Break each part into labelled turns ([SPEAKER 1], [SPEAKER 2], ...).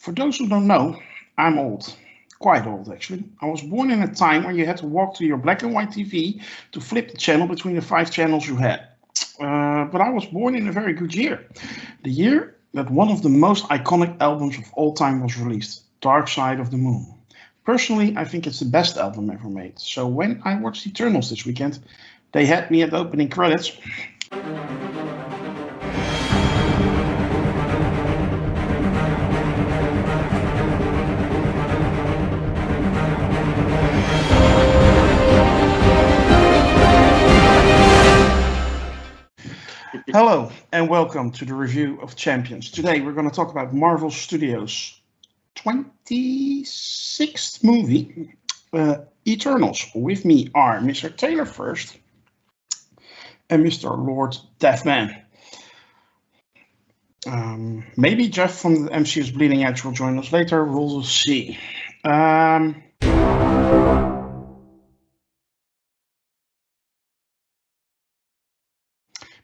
[SPEAKER 1] For those who don't know, I'm old. Quite old, actually. I was born in a time when you had to walk to your black and white TV to flip the channel between the 5 channels you had. But I was born in a very good year. The year that one of the most iconic albums of all time was released, Dark Side of the Moon. Personally, I think it's the best album ever made. So when I watched Eternals this weekend, they had me at the opening credits. Hello and welcome to the review of Champions. Today we're going to talk about Marvel Studios' 26th movie, Eternals. With me are Mr. TaylorFirst and Mr. Lord Deathman. Maybe Jeff from the MCU's Bleeding Edge will join us later. We'll see.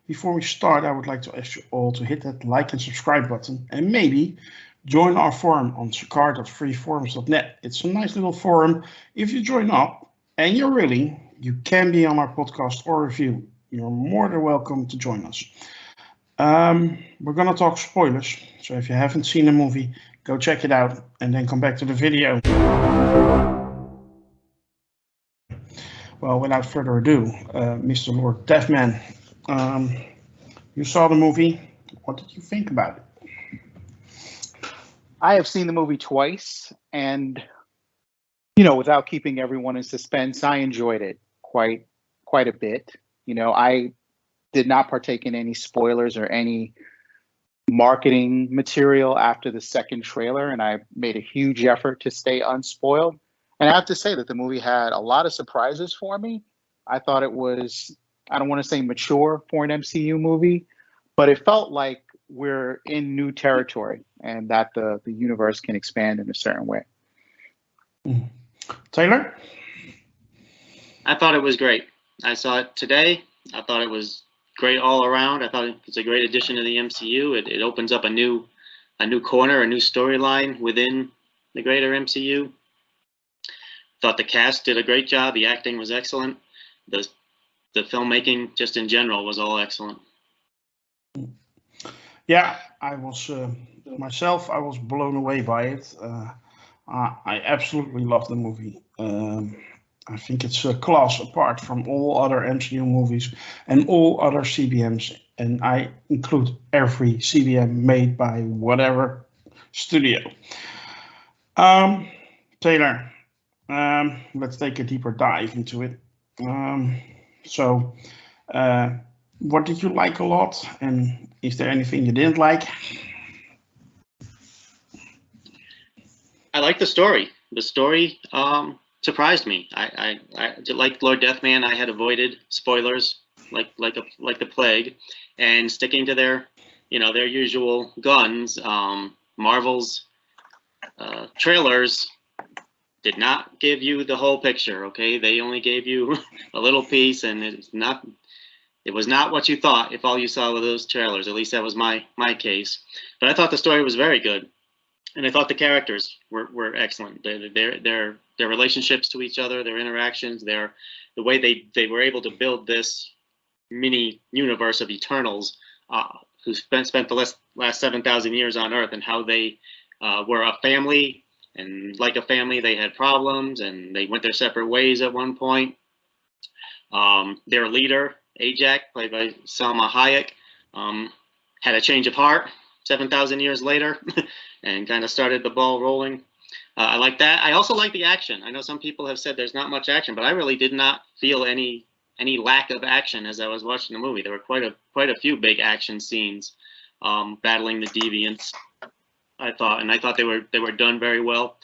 [SPEAKER 1] Before we start, I would like to ask you all to hit that like and subscribe button and maybe join our forum on shakar.freeforums.net. It's a nice little forum. If you join up and you're willing, you can be on our podcast or review. You're more than welcome to join us. We're going to talk spoilers, so if you haven't seen the movie, go check it out and then come back to the video. Well, without further ado, Mr. Lord Deathman, you saw the movie. What did you think about it?
[SPEAKER 2] I have seen the movie twice, and without keeping everyone in suspense, I enjoyed it quite a bit. I did not partake in any spoilers or any marketing material after the second trailer, and I made a huge effort to stay unspoiled. And I have to say that the movie had a lot of surprises for me. I thought it was, I don't want to say mature for an MCU movie, but it felt like we're in new territory and that the universe can expand in a certain way.
[SPEAKER 1] Taylor?
[SPEAKER 3] I thought it was great. I saw it today. I thought it was great all around. I thought it was a great addition to the MCU. It opens up a new corner, a new storyline within the greater MCU. Thought the cast did a great job. The acting was excellent. The filmmaking, just in general, was all excellent.
[SPEAKER 1] Yeah, I was myself. I was blown away by it. I absolutely love the movie. I think it's a class apart from all other MCU movies and all other CBMs, and I include every CBM made by whatever studio. Taylor, let's take a deeper dive into it. So, what did you like a lot, and is there anything you didn't like?
[SPEAKER 3] I like the story. The story surprised me. I like Lord Deathman. I had avoided spoilers like the plague, and sticking to their usual guns. Marvel's trailers did not give you the whole picture. Okay, they only gave you a little piece, and it was not what you thought if all you saw were those trailers. At least that was my case. But I thought the story was very good, and I thought the characters were excellent. Their relationships to each other, their interactions, the way they were able to build this mini universe of Eternals, who spent the last 7,000 years on Earth, and how they were a family. And like a family, they had problems, and they went their separate ways at one point. Their leader, Ajak, played by Salma Hayek, had a change of heart 7,000 years later and kind of started the ball rolling. I like that. I also like the action. I know some people have said there's not much action, but I really did not feel any lack of action as I was watching the movie. There were quite a few big action scenes, battling the deviants. I thought they were done very well.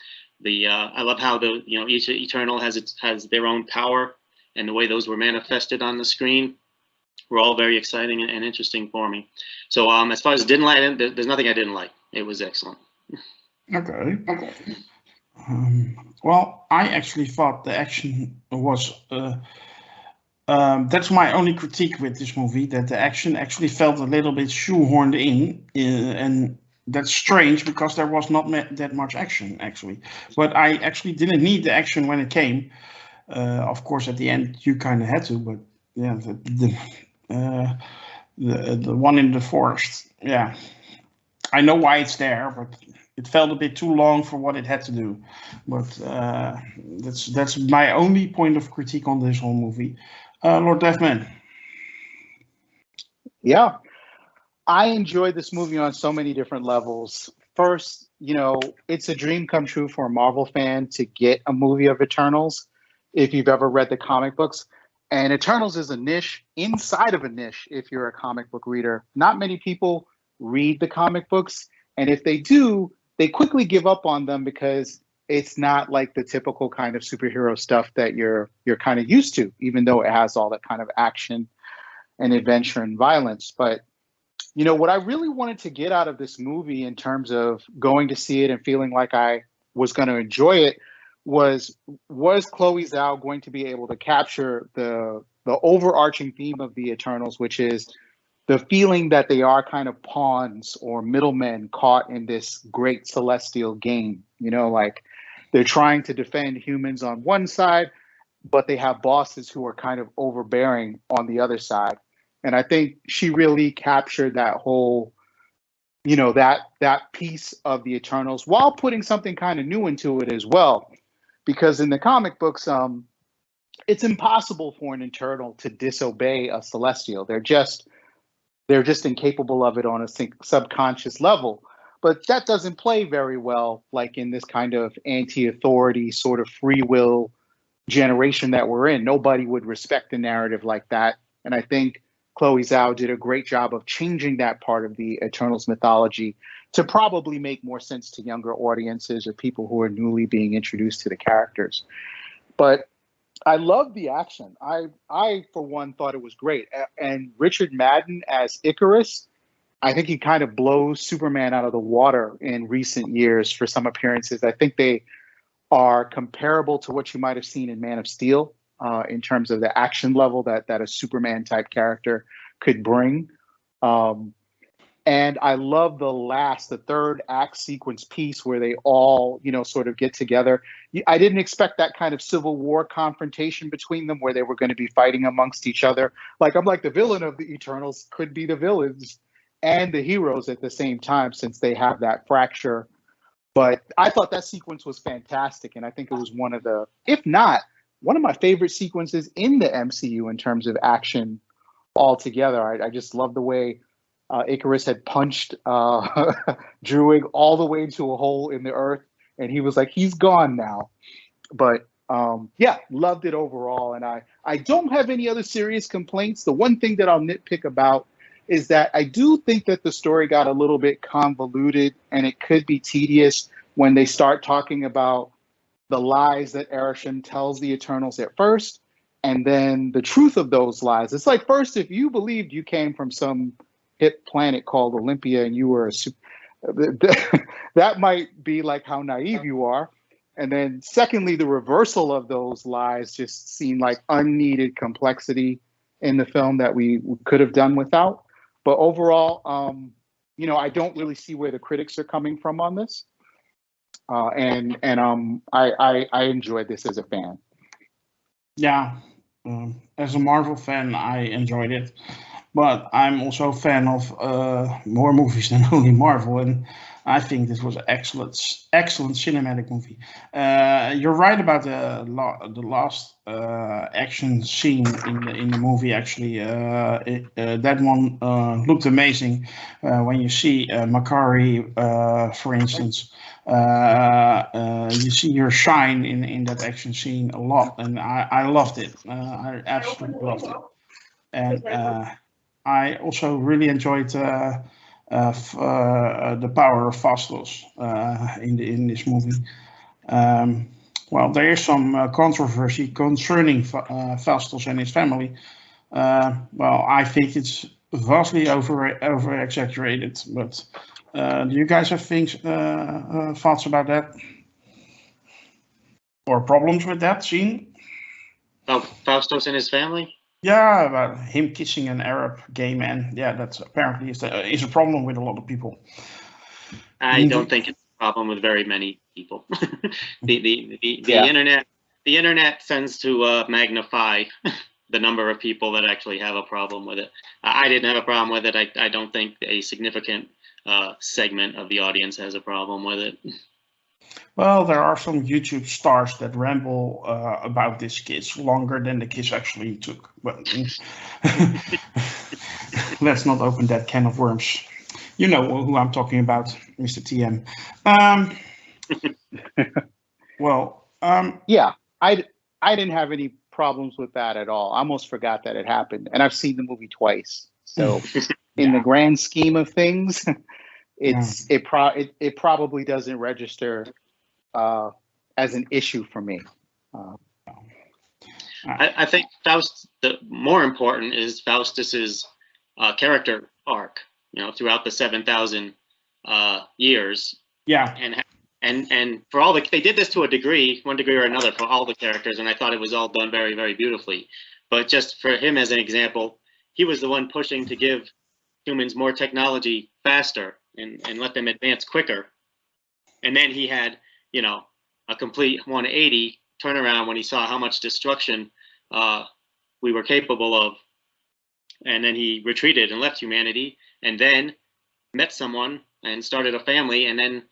[SPEAKER 3] I love how each Eternal has their own power, and the way those were manifested on the screen were all very exciting and interesting for me. So as far as didn't like, there's nothing I didn't like. It was excellent.
[SPEAKER 1] Okay. Well, I actually thought the action was. That's my only critique with this movie, that the action actually felt a little bit shoehorned in, and that's strange because there was not that much action actually. But I actually didn't need the action when it came. Of course, at the end you kind of had to, but yeah, the one in the forest, yeah, I know why it's there, but it felt a bit too long for what it had to do. But that's my only point of critique on this whole movie. Lord Deathman.
[SPEAKER 2] Yeah, I enjoyed this movie on so many different levels. First, it's a dream come true for a Marvel fan to get a movie of Eternals if you've ever read the comic books. And Eternals is a niche inside of a niche if you're a comic book reader. Not many people read the comic books. And if they do, they quickly give up on them because it's not like the typical kind of superhero stuff that you're kind of used to, even though it has all that kind of action and adventure and violence. But what I really wanted to get out of this movie in terms of going to see it and feeling like I was going to enjoy it was Chloe Zhao going to be able to capture the overarching theme of the Eternals, which is the feeling that they are kind of pawns or middlemen caught in this great celestial game. Like they're trying to defend humans on one side, but they have bosses who are kind of overbearing on the other side. And I think she really captured that whole, that piece of the Eternals while putting something kind of new into it as well. Because in the comic books, it's impossible for an Eternal to disobey a Celestial. They're just incapable of it on a subconscious level. But that doesn't play very well, like in this kind of anti-authority sort of free will generation that we're in. Nobody would respect a narrative like that. And I think Chloe Zhao did a great job of changing that part of the Eternals mythology to probably make more sense to younger audiences or people who are newly being introduced to the characters. But I love the action. I for one, thought it was great. And Richard Madden as Icarus, I think he kind of blows Superman out of the water in recent years for some appearances. I think they are comparable to what you might have seen in Man of Steel. In terms of the action level that a Superman type character could bring. And I love the third act sequence piece where they all, sort of get together. I didn't expect that kind of Civil War confrontation between them where they were going to be fighting amongst each other. I'm like the villain of the Eternals could be the villains and the heroes at the same time since they have that fracture. But I thought that sequence was fantastic. And I think it was one of my favorite sequences in the MCU in terms of action altogether. I just love the way Icarus had punched Druig all the way to a hole in the earth, and he was like, he's gone now. But loved it overall, and I don't have any other serious complaints. The one thing that I'll nitpick about is that I do think that the story got a little bit convoluted, and it could be tedious when they start talking about the lies that Arishem tells the Eternals at first, and then the truth of those lies. It's like, first, if you believed you came from some hip planet called Olympia and you were that might be like how naive you are. And then secondly, the reversal of those lies just seemed like unneeded complexity in the film that we could have done without. But overall, I don't really see where the critics are coming from on this. I enjoyed this as a fan.
[SPEAKER 1] Yeah, as a Marvel fan, I enjoyed it, but I'm also a fan of more movies than only Marvel, and I think this was an excellent cinematic movie. You're right about the last action scene in the movie. Actually, that one looked amazing. When you see Makari, for instance, you see her shine in that action scene a lot, and I loved it. I absolutely loved it, and I also really enjoyed the power of Fastos in this movie. Well, there is some controversy concerning Fastos and his family. Well, I think it's vastly over exaggerated, but do you guys have thoughts about that? Or problems with that scene?
[SPEAKER 3] Oh, Faustos and his family?
[SPEAKER 1] Yeah, about him kissing an Arab gay man. Yeah, that's apparently is a problem with a lot of people.
[SPEAKER 3] I don't think it's a problem with very many people. The internet tends to magnify the number of people that actually have a problem with it. I didn't have a problem with it. I don't think a significant segment of the audience has a problem with it.
[SPEAKER 1] Well, there are some YouTube stars that ramble about this kiss longer than the kiss actually took. But let's not open that can of worms. You know who I'm talking about, Mr. TM.
[SPEAKER 2] Yeah, I didn't have any problems with that at all. I almost forgot that it happened, and I've seen the movie twice. So, in the grand scheme of things, it probably doesn't register as an issue for me.
[SPEAKER 3] I think the more important is Faustus's character arc. Throughout the 7,000 years.
[SPEAKER 1] Yeah.
[SPEAKER 3] And for all they did this to a degree, one degree or another, for all the characters, and I thought it was all done very, very beautifully. But just for him as an example, he was the one pushing to give humans more technology faster and let them advance quicker. And then he had, a complete 180 turnaround when he saw how much destruction we were capable of. And then he retreated and left humanity, and then met someone and started a family, and then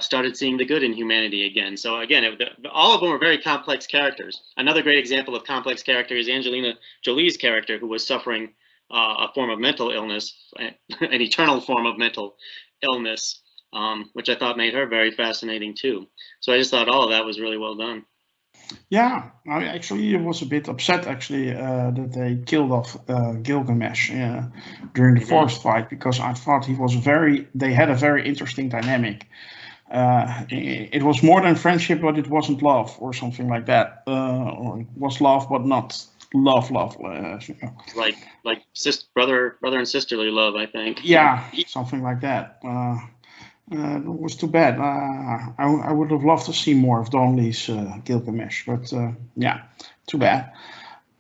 [SPEAKER 3] started seeing the good in humanity again. So again, all of them were very complex characters. Another great example of complex character is Angelina Jolie's character, who was suffering a form of mental illness, an eternal form of mental illness, which I thought made her very fascinating too. So I just thought all of that was really well done.
[SPEAKER 1] Yeah, I actually was a bit upset that they killed off Gilgamesh during the forest fight, because I thought they had a very interesting dynamic. It was more than friendship, but it wasn't love or something like that. Or it was love, but not love.
[SPEAKER 3] Like brother and sisterly love, I think.
[SPEAKER 1] Yeah, something like that. It was too bad. I would have loved to see more of Don Lee's Gilgamesh, but yeah, too bad.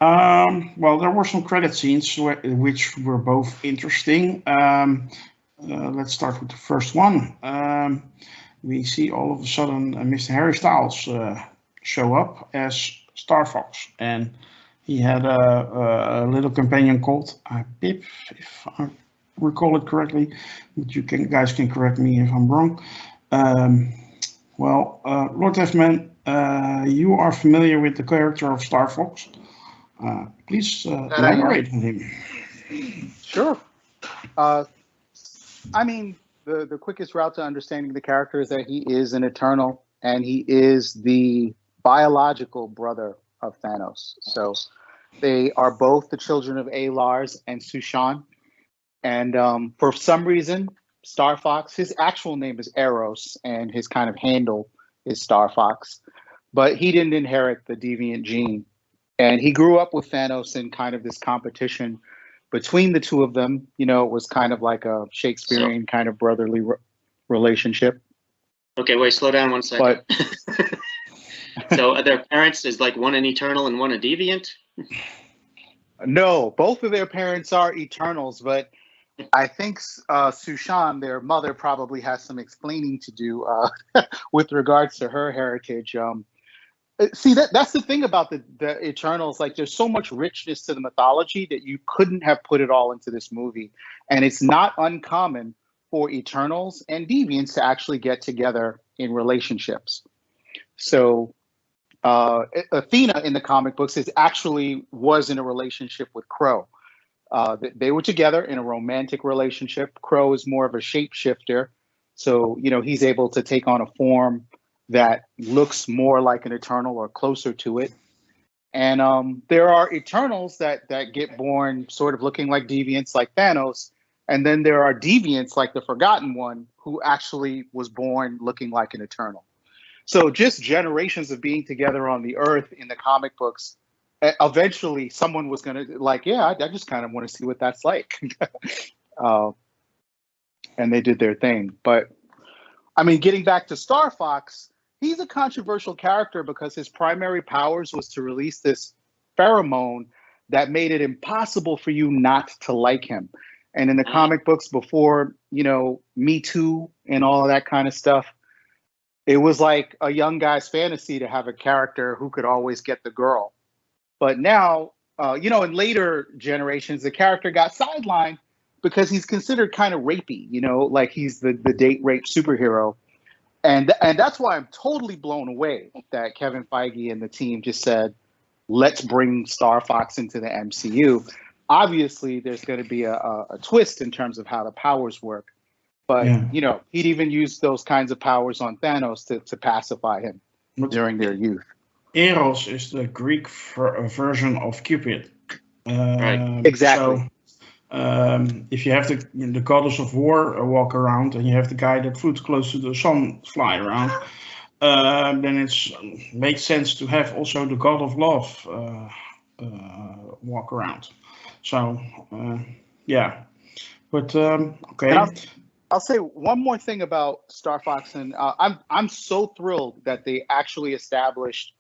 [SPEAKER 1] Well, there were some credit scenes which were both interesting. Let's start with the first one. We see all of a sudden Mr. Harry Styles show up as Star Fox, and he had a little companion called Pip, if I recall it correctly, but guys can correct me if I'm wrong. Lord Deathman, you are familiar with the character of Star Fox. Please elaborate on him.
[SPEAKER 2] Sure. I mean, the quickest route to understanding the character is that he is an Eternal, and he is the biological brother of Thanos. So they are both the children of Lars and Sushan. And for some reason, Star Fox, his actual name is Eros, and his kind of handle is Star Fox. But he didn't inherit the deviant gene. And he grew up with Thanos in kind of this competition between the two of them. It was kind of like a Shakespearean kind of brotherly relationship.
[SPEAKER 3] Okay, wait, slow down one second. So their parents is like one an Eternal and one a deviant?
[SPEAKER 2] No, both of their parents are Eternals, but I think Sushan, their mother, probably has some explaining to do with regards to her heritage. See, that's the thing about the Eternals. Like, there's so much richness to the mythology that you couldn't have put it all into this movie. And it's not uncommon for Eternals and Deviants to actually get together in relationships. So Athena in the comic books was in a relationship with Crow. They were together in a romantic relationship. Crow is more of a shapeshifter. So, he's able to take on a form that looks more like an Eternal or closer to it. And there are Eternals that get born sort of looking like Deviants, like Thanos. And then there are Deviants like the Forgotten One, who actually was born looking like an Eternal. So just generations of being together on the Earth in the comic books, eventually someone was going to I just kind of want to see what that's like. And they did their thing. But I mean, getting back to Star Fox, he's a controversial character because his primary powers was to release this pheromone that made it impossible for you not to like him. And in the comic books before, Me Too and all of that kind of stuff, it was like a young guy's fantasy to have a character who could always get the girl. But now, in later generations, the character got sidelined because he's considered kind of rapey, like he's the date rape superhero. And that's why I'm totally blown away that Kevin Feige and the team just said, let's bring Star Fox into the MCU. Obviously, there's going to be a twist in terms of how the powers work. But, he'd even used those kinds of powers on Thanos to pacify him during their youth.
[SPEAKER 1] Eros is the Greek version of Cupid.
[SPEAKER 2] Right. Exactly.
[SPEAKER 1] So, if you have the goddess of war walk around and you have the guy that flew close to the sun fly around, then it makes sense to have also the god of love walk around. So, yeah. But, okay.
[SPEAKER 2] And I'll say one more thing about Star Fox, and I'm so thrilled that they actually established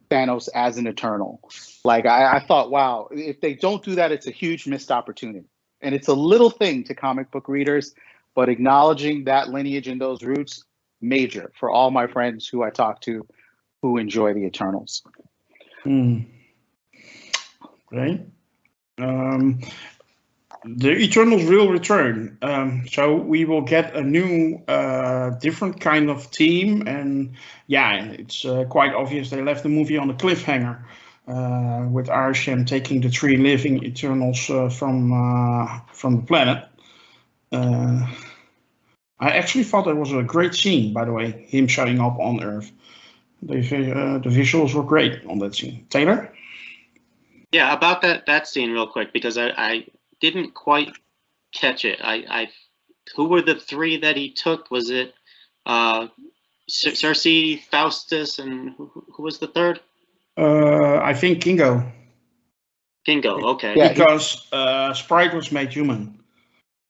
[SPEAKER 2] Thanos as an Eternal. Like I thought, wow, if they don't do that, it's a huge missed opportunity. And it's a little thing to comic book readers, but acknowledging that lineage and those roots, major for all my friends who I talk to who enjoy the Eternals.
[SPEAKER 1] Okay. The Eternals will return, so we will get a new, different kind of team, and yeah, it's quite obvious they left the movie on a cliffhanger, with Arishem taking the 3 living Eternals from the planet. I actually thought it was a great scene, by the way, him showing up on Earth. The visuals were great on that scene. Taylor?
[SPEAKER 3] Yeah, about that scene real quick, because I didn't quite catch it. Who were the 3 that he took? Was it Cersei, Faustus, and who was the 3rd?
[SPEAKER 1] I think Kingo.
[SPEAKER 3] Kingo, okay.
[SPEAKER 1] Yeah, because Sprite was made human.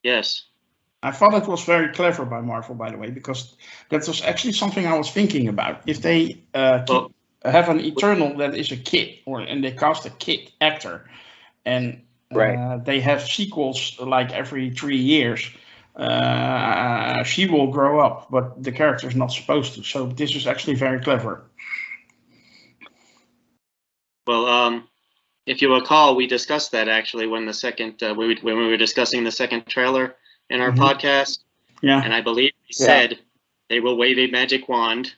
[SPEAKER 3] Yes.
[SPEAKER 1] I thought it was very clever by Marvel, by the way, because that was actually something I was thinking about. If they have an Eternal that is a kid, and they cast a kid actor, and they have sequels like every 3 years, she will grow up, but the character is not supposed to. So this is actually very clever.
[SPEAKER 3] Well, if you recall, we discussed that actually when when we were discussing the second trailer in our podcast. Yeah. And I believe we said they will wave a magic wand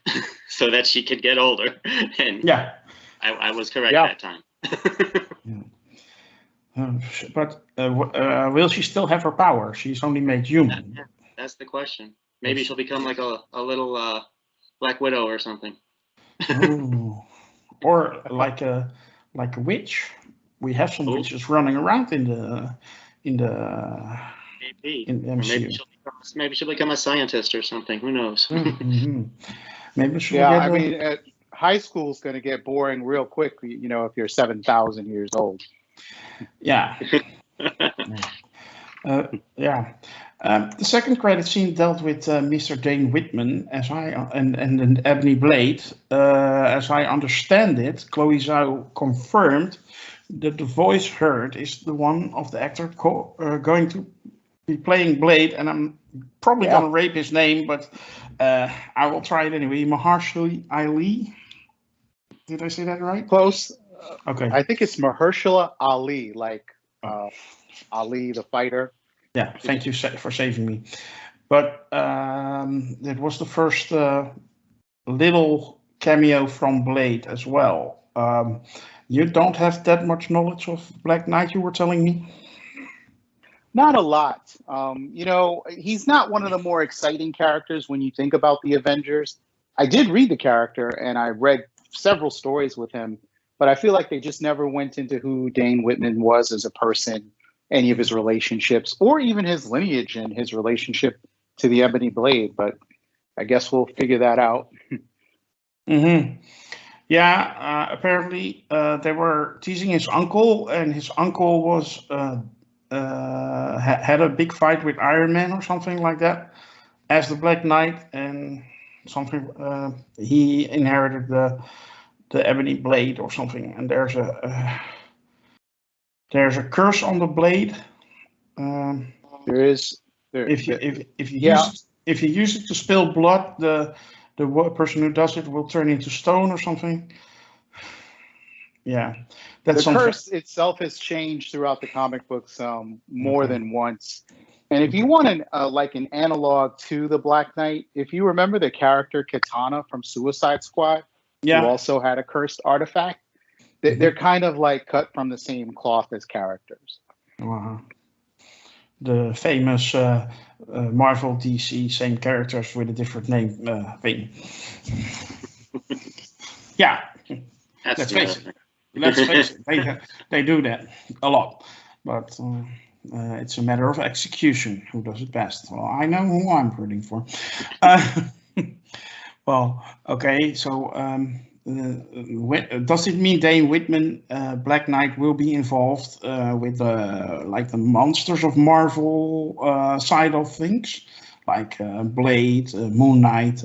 [SPEAKER 3] so that she could get older. And I was correct that time.
[SPEAKER 1] But will she still have her power? She's only made human.
[SPEAKER 3] That's the question. Maybe she'll become like a little Black Widow or something.
[SPEAKER 1] Or like a witch. We have some witches running around in the MCU.
[SPEAKER 3] Maybe she'll become a scientist or something. Who knows?
[SPEAKER 1] Maybe she'll
[SPEAKER 2] I mean, high school's going to get boring real quick. If you're 7,000 years old.
[SPEAKER 1] Yeah. The second credit scene dealt with Mr. Dane Whitman and Ebony Blade. As I understand it, Chloe Zhao confirmed that the voice heard is the one of the actor going to be playing Blade, and I'm probably going to rape his name, but I will try it anyway. Mahershala Ali. Did I say that right?
[SPEAKER 2] Close.
[SPEAKER 1] Okay.
[SPEAKER 2] I think it's Mahershala Ali, like Ali the fighter.
[SPEAKER 1] Yeah, thank you for saving me. But it was the first little cameo from Blade as well. You don't have that much knowledge of Black Knight, you were telling me?
[SPEAKER 2] Not a lot. He's not one of the more exciting characters when you think about the Avengers. I did read the character, and I read several stories with him, but I feel like they just never went into who Dane Whitman was as a person, any of his relationships, or even his lineage and his relationship to the Ebony Blade. But I guess we'll figure that out.
[SPEAKER 1] Yeah, apparently they were teasing his uncle, and his uncle was had a big fight with Iron Man or something like that as the Black Knight, and something he inherited the Ebony Blade or something, and there's a curse on the blade,
[SPEAKER 2] There is.
[SPEAKER 1] If you use it to spill blood, the person who does it will turn into stone or something. Yeah, that's
[SPEAKER 2] the curse itself has changed throughout the comic books more than once. And if you want like an analog to the Black Knight, if you remember the character Katana from Suicide Squad, who also had a cursed artifact, they're kind of like cut from the same cloth as characters.
[SPEAKER 1] The famous Marvel DC same characters with a different name thing. Yeah, let's face it. They do that a lot, but it's a matter of execution. Who does it best? Well, I know who I'm rooting for. Well, okay, so does it mean Dane Whitman, Black Knight, will be involved with like the monsters of Marvel side of things, like Blade, Moon Knight,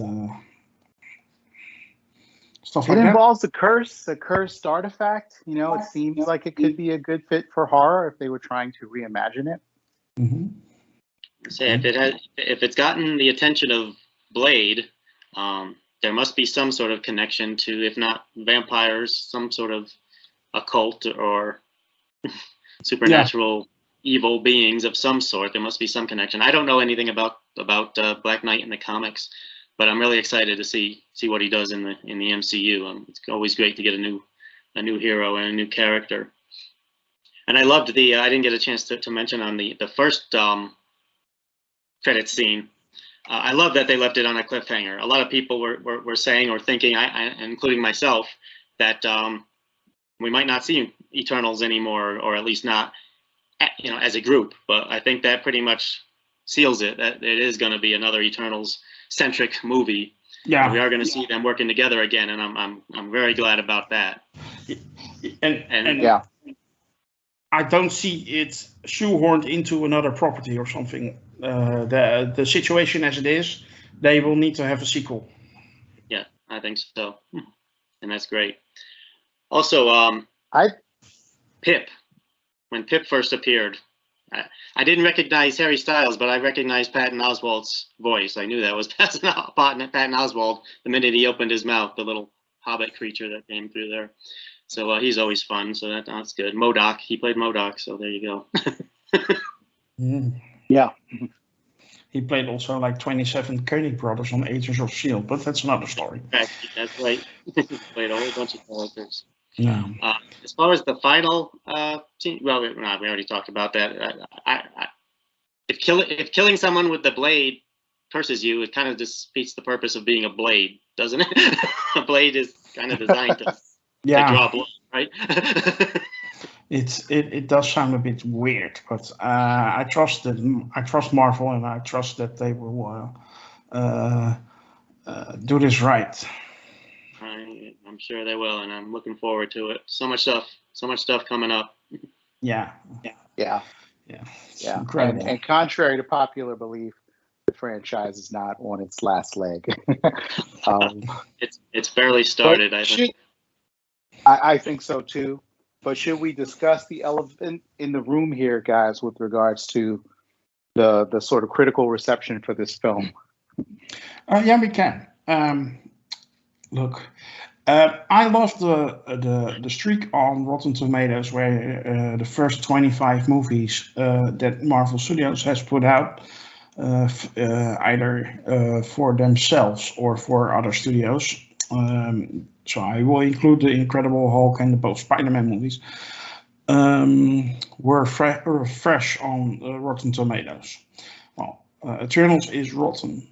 [SPEAKER 1] stuff like that?
[SPEAKER 2] It involves a cursed artifact. You know, it seems like it could be a good fit for horror if they were trying to reimagine it.
[SPEAKER 3] Say if it's gotten the attention of Blade, there must be some sort of connection to, if not vampires, some sort of occult or supernatural evil beings of some sort. There must be some connection. I don't know anything about Black Knight in the comics, but I'm really excited to see what he does in the MCU. It's always great to get a new hero and a new character. And I loved I didn't get a chance to mention on the first credits scene. I love that they left it on a cliffhanger. A lot of people were saying or thinking, including myself, that we might not see Eternals anymore, or at least not, as a group. But I think that pretty much seals it. That it is going to be another Eternals-centric movie. Yeah, we are going to see them working together again, and I'm very glad about that.
[SPEAKER 1] And yeah, I don't see it shoehorned into another property or something. The situation as it is, they will need to have a sequel.
[SPEAKER 3] Yeah, I think so, and that's great. Also, Pip. When Pip first appeared, I didn't recognize Harry Styles, but I recognized Patton Oswalt's voice. I knew that was Patton Oswalt the minute he opened his mouth, the little hobbit creature that came through there. So he's always fun, so that's good. MODOK, he played MODOK, so there you
[SPEAKER 2] go. Yeah.
[SPEAKER 1] He played also like 27 Koenig brothers on Agents of S.H.I.E.L.D., but that's another story.
[SPEAKER 3] That's right. He played a whole bunch of characters.
[SPEAKER 1] Yeah.
[SPEAKER 3] As far as the final scene, well, we already talked about that. If killing someone with the blade curses you, it kind of defeats the purpose of being a blade, doesn't it? A blade is kind of designed to draw blood, right?
[SPEAKER 1] It does sound a bit weird, but I trust Marvel, and I trust that they will do this right.
[SPEAKER 3] I'm sure they will, and I'm looking forward to it. So much stuff coming up.
[SPEAKER 1] Yeah.
[SPEAKER 2] Incredible. And contrary to popular belief, the franchise is not on its last leg.
[SPEAKER 3] It's barely started. I think.
[SPEAKER 2] I think so too. But should we discuss the elephant in the room here, guys, with regards to the sort of critical reception for this film?
[SPEAKER 1] Yeah, we can. Look, I love the streak on Rotten Tomatoes, where the first 25 movies that Marvel Studios has put out, either for themselves or for other studios. So I will include the Incredible Hulk and both Spider-Man movies, were fresh on Rotten Tomatoes. Well, Eternals is rotten.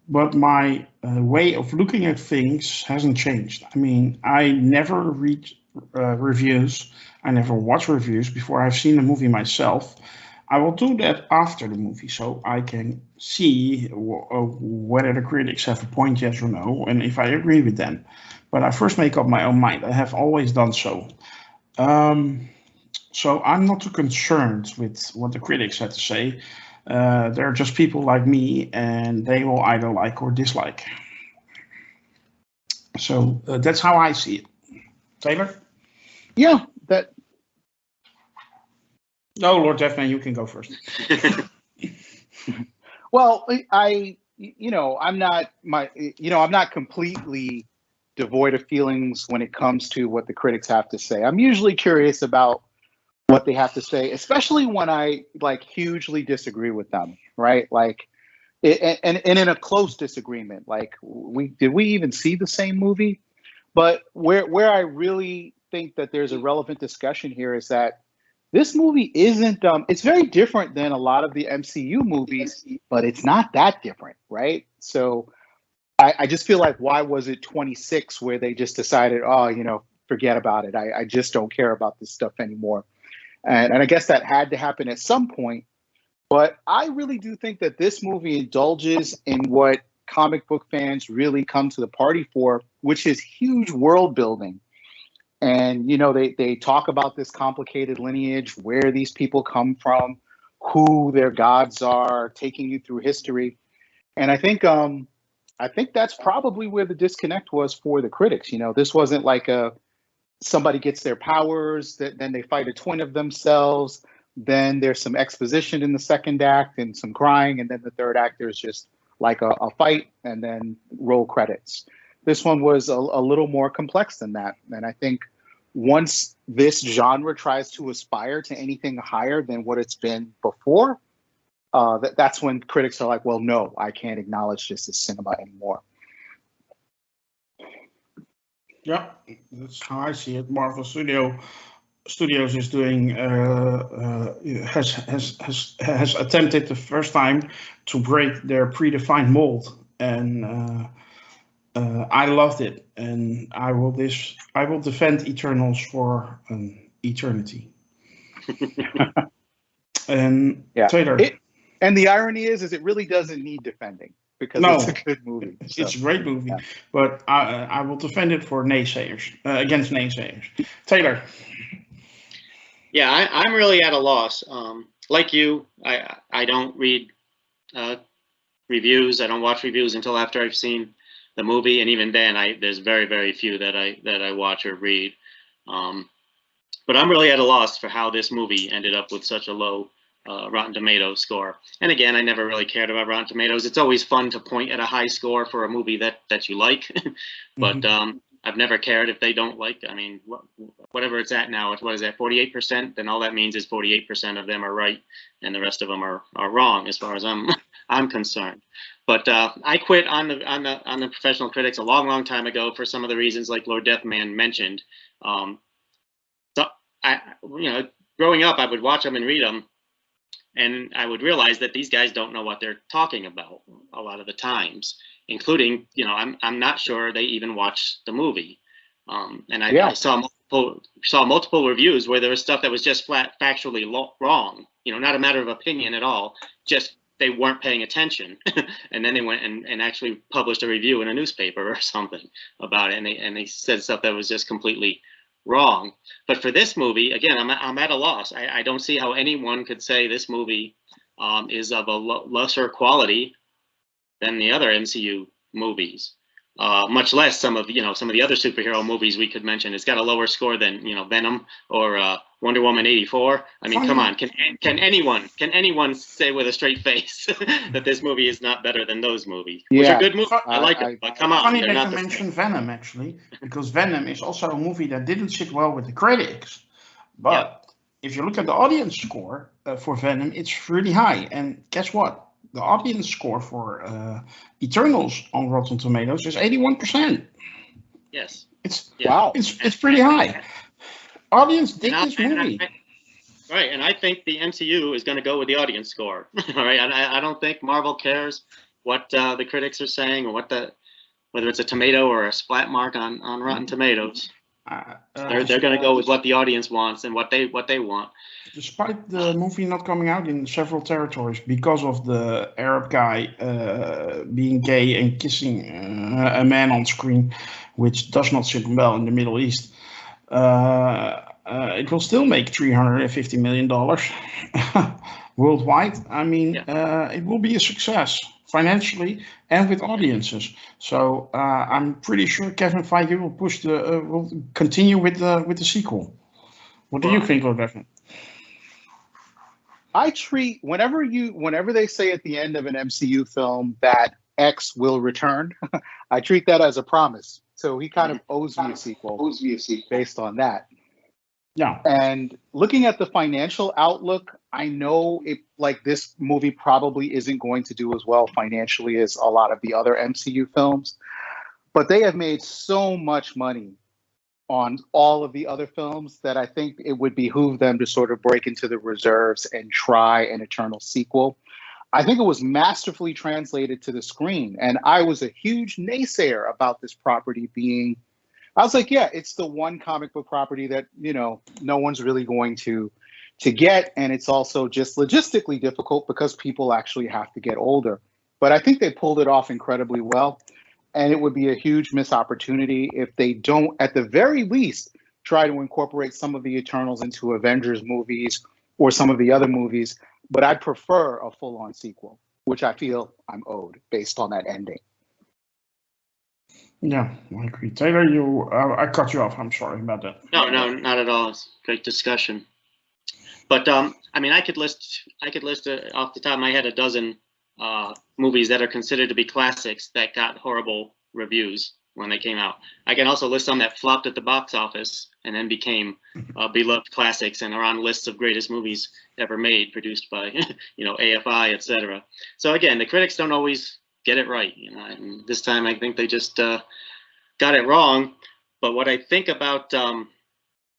[SPEAKER 1] But my way of looking at things hasn't changed. I mean, I never read reviews. I never watch reviews before I've seen the movie myself. I will do that after the movie, so I can see whether the critics have a point, yes or no, and if I agree with them. But I first make up my own mind. I have always done so. So I'm not too concerned with what the critics had to say. They're just people like me, and they will either like or dislike. So that's how I see it. Taylor?
[SPEAKER 2] Yeah,
[SPEAKER 1] No, Lord Deathman, you can go first.
[SPEAKER 2] Well, I'm not completely devoid of feelings when it comes to what the critics have to say. I'm usually curious about what they have to say, especially when I hugely disagree with them, right? And in a close disagreement, did we even see the same movie? But where I really think that there's a relevant discussion here is that this movie isn't, it's very different than a lot of the MCU movies, but it's not that different, right? So I just feel like, why was it 26 where they just decided, oh, forget about it. I just don't care about this stuff anymore. And I guess that had to happen at some point. But I really do think that this movie indulges in what comic book fans really come to the party for, which is huge world building. And, they talk about this complicated lineage, where these people come from, who their gods are, taking you through history. And I think that's probably where the disconnect was for the critics. This wasn't like somebody gets their powers, then they fight a twin of themselves. Then there's some exposition in the second act and some crying. And then the third act, there's just like a fight and then roll credits. This one was a little more complex than that. And I think once this genre tries to aspire to anything higher than what it's been before, that's when critics are like, well, no, I can't acknowledge this as cinema anymore.
[SPEAKER 1] Yeah, that's how I see it. Marvel Studios is doing has attempted the first time to break their predefined mold, and I loved it, and I will defend Eternals for an eternity. And
[SPEAKER 2] yeah.
[SPEAKER 1] Taylor.
[SPEAKER 2] And the irony is it really doesn't need defending, because it's a good movie.
[SPEAKER 1] It's a great movie, but I will defend it for naysayers, against naysayers. Taylor.
[SPEAKER 3] Yeah, I'm really at a loss. Like you, I don't read reviews. I don't watch reviews until after I've seen the movie, and even then, there's very, very few that I watch or read. But I'm really at a loss for how this movie ended up with such a low Rotten Tomatoes score. And again, I never really cared about Rotten Tomatoes. It's always fun to point at a high score for a movie that you like, but I've never cared if they don't like. I mean, whatever it's at now, what is that, 48%? Then all that means is 48% of them are right, and the rest of them are wrong, as far as I'm concerned. But I quit on the professional critics a long time ago for some of the reasons like Lord Deathman mentioned. So growing up, I would watch them and read them, and I would realize that these guys don't know what they're talking about a lot of the times, including, I'm not sure they even watched the movie. And I saw multiple reviews where there was stuff that was just flat factually wrong, not a matter of opinion at all, just they weren't paying attention. And then they went and actually published a review in a newspaper or something about it. And they said stuff that was just completely wrong. But for this movie, again, I'm at a loss. I don't see how anyone could say this movie is of a lesser quality than the other MCU movies, much less some of the other superhero movies we could mention. It's got a lower score than Venom or Wonder Woman 84. I mean, come on, can anyone say with a straight face that this movie is not better than those movies? Which are good movies. I like it, but come on.
[SPEAKER 1] Funny that you mentioned Venom, actually, because Venom is also a movie that didn't sit well with the critics. But if you look at the audience score for Venom, it's really high. And guess what? The audience score for Eternals on Rotten Tomatoes is 81%.
[SPEAKER 3] Yes.
[SPEAKER 2] Wow.
[SPEAKER 1] It's pretty high. Audience dig this movie.
[SPEAKER 3] Right, and I think the MCU is going to go with the audience score. All right, I don't think Marvel cares what the critics are saying or whether it's a tomato or a splat mark on Rotten Tomatoes. They're going to go with what the audience wants and what they want.
[SPEAKER 1] Despite the movie not coming out in several territories because of the Arab guy being gay and kissing a man on screen, which does not sit well in the Middle East, it will still make $350 million worldwide. I mean, it will be a success financially and with audiences. So I'm pretty sure Kevin Feige will continue with the sequel. What do you think, Lord Evan?
[SPEAKER 2] I treat whenever they say at the end of an MCU film that X will return, I treat that as a promise. So he kind of owes me a sequel based on that.
[SPEAKER 1] Yeah.
[SPEAKER 2] And looking at the financial outlook, I know this movie probably isn't going to do as well financially as a lot of the other MCU films, but they have made so much money on all of the other films that I think it would behoove them to sort of break into the reserves and try an Eternal sequel. I think it was masterfully translated to the screen, and I was a huge naysayer about this property being. I was like, yeah, it's the one comic book property that no one's really going to get, and it's also just logistically difficult because people actually have to get older. But I think they pulled it off incredibly well. And it would be a huge missed opportunity if they don't, at the very least, try to incorporate some of the Eternals into Avengers movies or some of the other movies. But I'd prefer a full-on sequel, which I feel I'm owed based on that ending.
[SPEAKER 1] Yeah, I agree. Taylor, I cut you off. I'm sorry about that.
[SPEAKER 3] No, not at all. It's a great discussion. But I mean, I could list off the top of my head a dozen movies that are considered to be classics that got horrible reviews when they came out. I can also list some that flopped at the box office and then became beloved classics and are on lists of greatest movies ever made, produced by AFI, etc. So again, the critics don't always get it right, and this time I think they just got it wrong. But what I think about,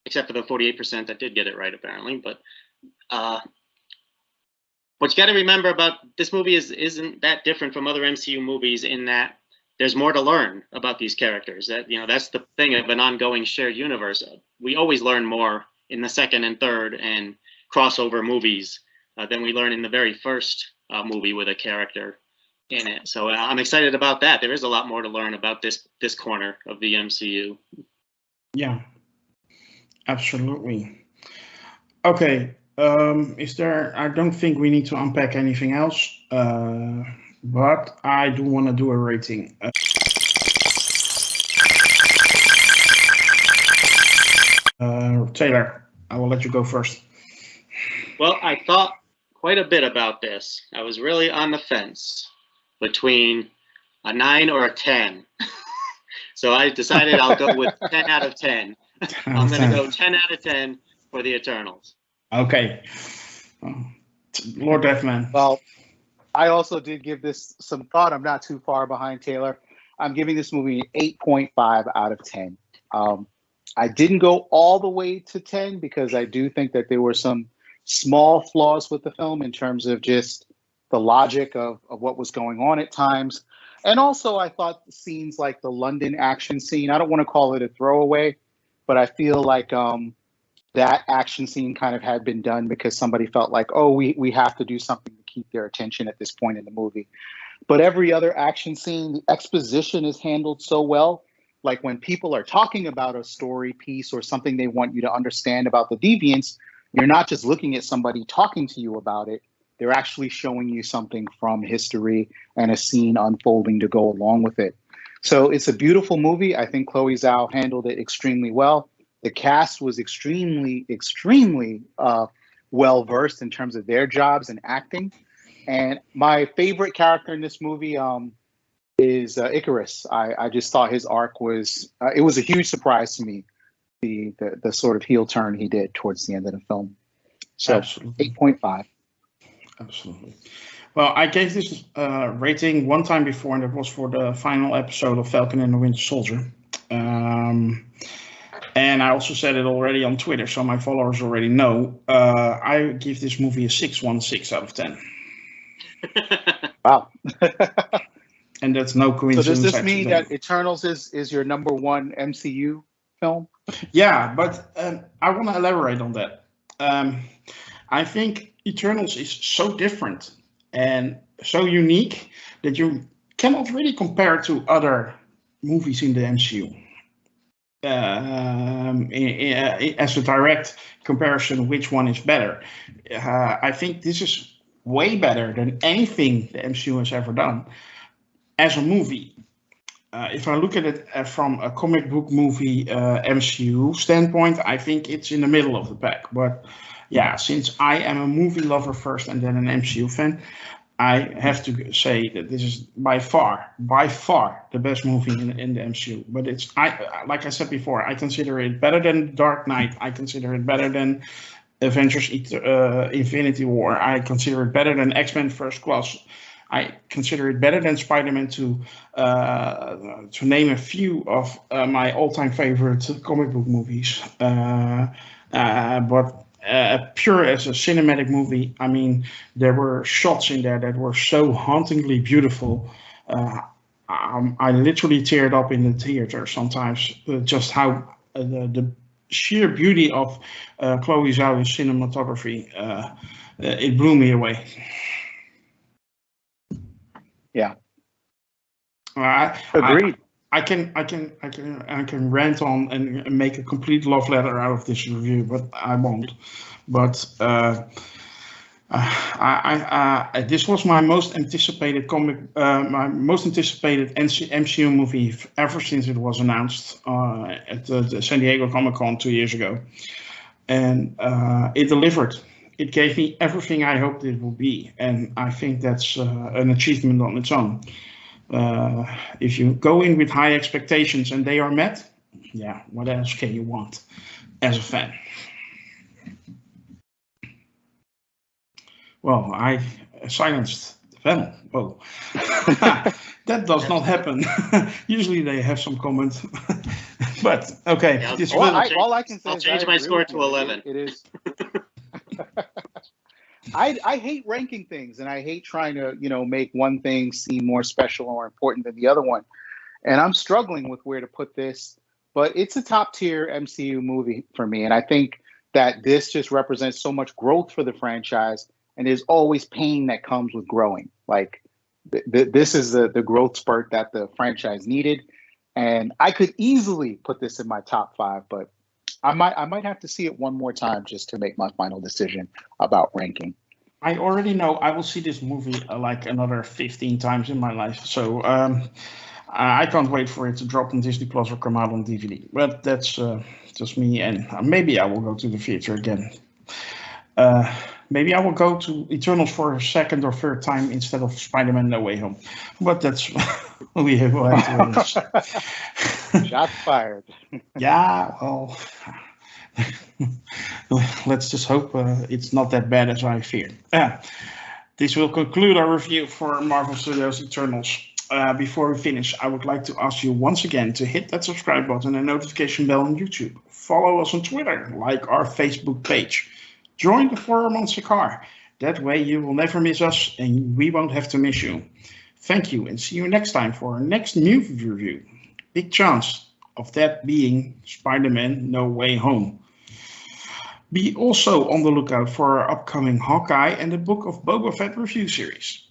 [SPEAKER 3] except for the 48% that did get it right apparently, but what you got to remember about this movie isn't that different from other MCU movies in that there's more to learn about these characters. That that's the thing of an ongoing shared universe. We always learn more in the second and third and crossover movies than we learn in the very first movie with a character in it. So I'm excited about that. There is a lot more to learn about this corner of the MCU.
[SPEAKER 1] Yeah, absolutely. Okay. I don't think we need to unpack anything else, but I do want to do a rating. Taylor, I will let you go first.
[SPEAKER 3] Well, I thought quite a bit about this. I was really on the fence between a 9 or a 10. So I decided I'll go with 10 out of 10. I'm going to go 10 out of 10 for the Eternals.
[SPEAKER 1] Okay. Lord Deathman.
[SPEAKER 2] Well, I also did give this some thought. I'm not too far behind Taylor. I'm giving this movie an 8.5 out of 10. I didn't go all the way to 10 because I do think that there were some small flaws with the film in terms of just the logic of what was going on at times. And also I thought scenes like the London action scene, I don't want to call it a throwaway, but I feel like that action scene kind of had been done because somebody felt like, oh, we have to do something to keep their attention at this point in the movie. But every other action scene, the exposition is handled so well. Like when people are talking about a story piece or something they want you to understand about the deviants, you're not just looking at somebody talking to you about it. They're actually showing you something from history and a scene unfolding to go along with it. So it's a beautiful movie. I think Chloe Zhao handled it extremely well. The cast was extremely, extremely well-versed in terms of their jobs and acting. And my favorite character in this movie is Icarus. I just thought his arc was, it was a huge surprise to me, the sort of heel turn he did towards the end of the film. So 8.5.
[SPEAKER 1] Absolutely. Well, I gave this rating one time before, and that was for the final episode of Falcon and the Winter Soldier. And I also said it already on Twitter, so my followers already know. I give this movie a 6.16 out of 10.
[SPEAKER 2] Wow.
[SPEAKER 1] And that's no coincidence.
[SPEAKER 2] So does this mean that Eternals is your number one MCU film?
[SPEAKER 1] Yeah, but I want to elaborate on that. I think Eternals is so different and so unique that you cannot really compare it to other movies in the MCU. As a direct comparison, which one is better? I think this is way better than anything the MCU has ever done as a movie. If I look at it from a comic book movie MCU standpoint, I think it's in the middle of the pack. But yeah, since I am a movie lover first and then an MCU fan, I have to say that this is by far the best movie in the MCU. But like I said before, I consider it better than Dark Knight. I consider it better than Avengers Infinity War. I consider it better than X-Men First Class. I consider it better than Spider-Man 2, to name a few of my all-time favorite comic book movies. But pure as a cinematic movie, I mean, there were shots in there that were so hauntingly beautiful. I literally teared up in the theater sometimes, just how the sheer beauty of Chloe Zhao's cinematography, it blew me away.
[SPEAKER 2] Yeah.
[SPEAKER 1] Agreed. I can rant on and make a complete love letter out of this review, but I won't. But this was my most anticipated MCU movie ever since it was announced at the San Diego Comic-Con 2 years ago, and it delivered. It gave me everything I hoped it would be, and I think that's an achievement on its own. If you go in with high expectations and they are met, yeah, what else can you want as a fan? Well, I silenced the panel. Whoa. That does not happen. Usually they have some comment. But okay.
[SPEAKER 3] Yeah,
[SPEAKER 2] all I can say
[SPEAKER 3] I'll
[SPEAKER 2] is
[SPEAKER 3] change my score to 11.
[SPEAKER 2] It is. I hate ranking things, and I hate trying to, make one thing seem more special or important than the other one. And I'm struggling with where to put this, but it's a top tier MCU movie for me. And I think that this just represents so much growth for the franchise, and there's always pain that comes with growing. Like this is the growth spurt that the franchise needed. And I could easily put this in my top 5, but I might have to see it one more time just to make my final decision about ranking.
[SPEAKER 1] I already know I will see this movie like another 15 times in my life. So I can't wait for it to drop on Disney Plus or come out on DVD. But that's just me, and maybe I will go to the theater again. Maybe I will go to Eternals for a second or third time instead of Spider-Man No Way Home. But that's we have to
[SPEAKER 2] Shots fired.
[SPEAKER 1] Yeah, well, let's just hope it's not that bad as I feared. This will conclude our review for Marvel Studios Eternals. Before we finish, I would like to ask you once again to hit that subscribe button and notification bell on YouTube. Follow us on Twitter, like our Facebook page. Join the forum on Sakar. That way you will never miss us and we won't have to miss you. Thank you, and see you next time for our next movie review. Big chance of that being Spider-Man No Way Home. Be also on the lookout for our upcoming Hawkeye and the Book of Boba Fett review series.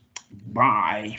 [SPEAKER 1] Bye.